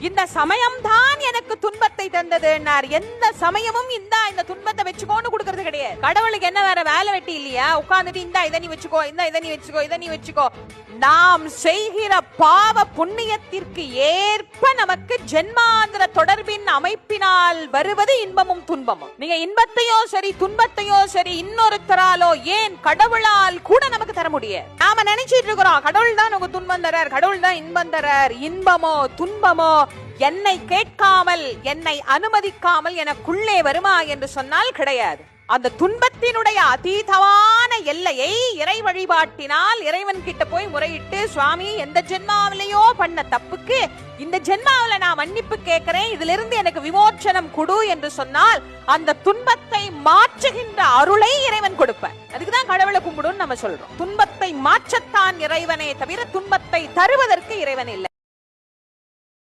இந்த சமயம் தான் எனக்கு துன்பத்தை தந்ததுன்னார். எந்த சமயமும் இந்த துன்பத்தை வச்சுக்கோன்னு கொடுக்கறது கிடையாது. கடவுளுக்கு என்ன வேற வேலை வெட்டி இல்லையா? உட்கார்ந்துட்டு இதை நீ வச்சுக்கோ, இதை நீ வச்சுக்கோ. நாம் செய்கிற பாவ புண்ணியத்திற்கு ஏற்ப நமக்கு ஜென்மாந்திர தொடர்பின் அமைப்பினால் வருவது இன்பமும் துன்பமும். நீங்க இன்பத்தையோ சரி துன்பத்தையோ சரி இன்னொருத்தராலோ ஏன் கடவுளால் கூட நமக்கு தர முடியாது. நாம நினைச்சிட்டு இருக்கிறோம் கடவுள் தான் நமக்கு துன்பம் தரார், கடவுள் தான் இன்பம் தரார். இன்பமோ துன்பமோ என்னை கேட்காமல் என்னை அனுமதிக்காமல் எனக்குள்ளே வருமா என்று சொன்னால் கிடையாது. அந்த துன்பத்தினுடைய அதீதமான எல்லையை இறை வழிபாட்டினால் இறைவன் கிட்ட போய் முறையிட்டு, சுவாமி எந்த ஜென்மாவிலையோ பண்ண தப்புக்கு இந்த ஜென்மாவில நான் மன்னிப்பு கேட்கிறேன், இதுல இருந்து எனக்கு விமோச்சனம் கொடு என்று சொன்னால் அந்த துன்பத்தை மாற்றுகின்ற அருளை இறைவன் கொடுப்பார். அதுக்குதான் கடவுளை கும்பிடுன்னு நம்ம சொல்றோம். துன்பத்தை மாற்றத்தான் இறைவனே தவிர துன்பத்தை தருவதற்கு இறைவன் இல்லை.